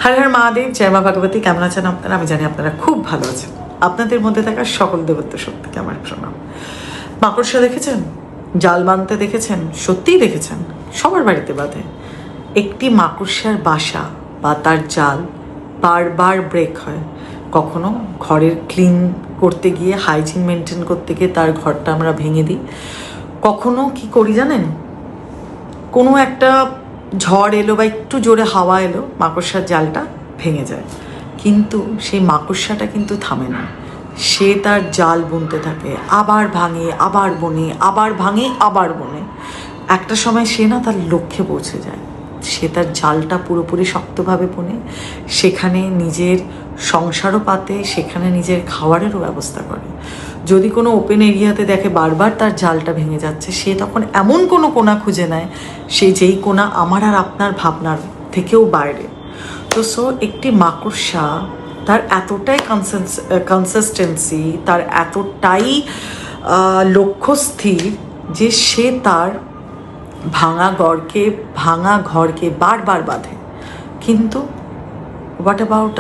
হর হর মহাদেব, জয় মা ভগবতী। কেমন আছেন আপনারা? আমি জানি আপনারা খুব ভালো আছেন। আপনাদের মধ্যে থাকা সকল দেবত্ব শক্তিকে আমার প্রণাম। মাকড়সা দেখেছেন? জাল বাঁধতে দেখেছেন? সত্যিই দেখেছেন? সবার বাড়িতে বাঁধে। একটি মাকড়সার বাসা বা তার জাল বারবার ব্রেক হয়। কখনো ঘরের ক্লিন করতে গিয়ে, হাইজিন মেনটেন করতে গিয়ে তার ঘরটা আমরা ভেঙে দিই। কখনো কি করি জানেন? কোনো একটা ঝড় এলো বা একটু জোরে হাওয়া এলো, মাকড়সার জালটা ভেঙে যায়। কিন্তু সেই মাকড়সাটা কিন্তু থামে না, সে তার জাল বুনতে থাকে, আবার ভাঙে, আবার বনে, আবার ভাঙে, আবার বনে। একটা সময় সে না তার লক্ষ্যে পৌঁছে যায়। সে তার জালটা পুরোপুরি শক্তভাবে বুনে, সেখানে নিজের সংসারও পাতে, সেখানে নিজের খাবারেরও ব্যবস্থা করে। যদি কোনো ওপেন এরিয়াতে দেখে বারবার তার জালটা ভেঙে যাচ্ছে, সে তখন এমন কোনো কোণা খুঁজে নেয়, সে যেই কোণা আমার আর আপনার ভাবনার থেকেও বাইরে। তো একটি মাকড়সা তার এতটাই কনসিস্টেন্সি, তার এতটাই লক্ষ্যস্থির যে সে তার ভাঙা ঘরকে বারবার বাঁধে। কিন্তু what about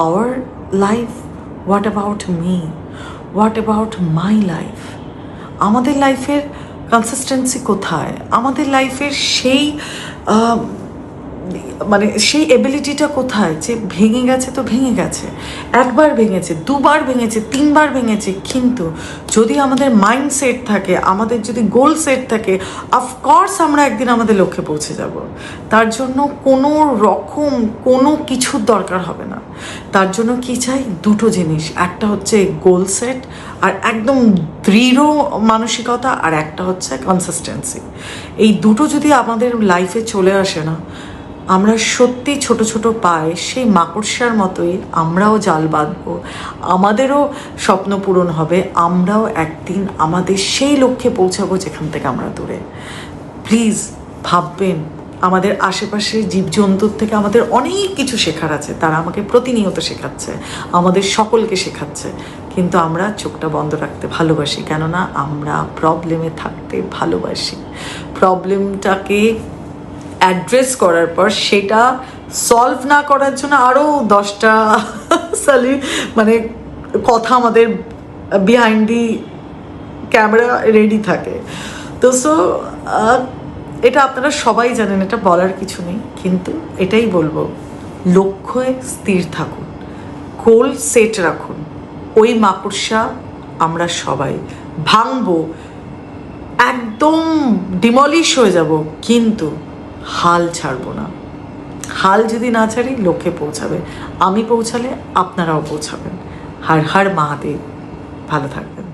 our life? What about me? What about my life? আমাদের লাইফের কনসিস্টেন্সি কোথায়? আমাদের লাইফের সেই সেই এবিলিটিটা কোথায় যে ভেঙে গেছে তো ভেঙে গেছে, একবার ভেঙেছে, দুবার ভেঙেছে, তিনবার ভেঙেছে, কিন্তু যদি আমাদের মাইন্ড সেট থাকে, আমাদের যদি গোল সেট থাকে, অফকোর্স আমরা একদিন আমাদের লক্ষ্যে পৌঁছে যাব। তার জন্য কোনো রকম কোনো কিছুর দরকার হবে না। তার জন্য কি চাই? দুটো জিনিস। একটা হচ্ছে গোল সেট আর একদম দৃঢ় মানসিকতা, আর একটা হচ্ছে কনসিস্টেন্সি। এই দুটো যদি আমাদের লাইফে চলে আসে না, আমরা সত্যি ছোট ছোট পায়ে সেই মাকড়সার মতোই আমরাও জাল বাঁধবো, আমাদেরও স্বপ্ন পূরণ হবে, আমরাও একদিন আমাদের সেই লক্ষ্যে পৌঁছাবো যেখান থেকে আমরা দূরে। প্লিজ ভাববেন, আমাদের আশেপাশে জীবজন্তুর থেকে আমাদের অনেক কিছু শেখার আছে। তারা আমাকে প্রতিনিয়ত শেখাচ্ছে, আমাদের সকলকে শেখাচ্ছে, কিন্তু আমরা চোখটা বন্ধ রাখতে ভালোবাসি। কেননা আমরা প্রবলেমে থাকতে ভালোবাসি। প্রবলেমটাকে অ্যাড্রেস করার পর সেটা সলভ না করার জন্য আরও 10টা কথা আমাদের বিহাইন্ড দি ক্যামেরা রেডি থাকে। তো এটা আপনারা সবাই জানেন, এটা বলার কিছু নেই, কিন্তু এটাই বলবো, লক্ষ্যে স্থির থাকুন, গোল সেট রাখুন। ওই মাকড়সা আমরা সবাই ভাঙবো, একদম ডিমলিশ হয়ে যাব, কিন্তু হাল ছাড়বো না। হাল যদি না ছাড়ি, লক্ষ্যে পৌঁছাবে। আমি পৌঁছালে আপনারাও পৌঁছাবেন। হর হর মহাদেব। ভালো থাকবেন।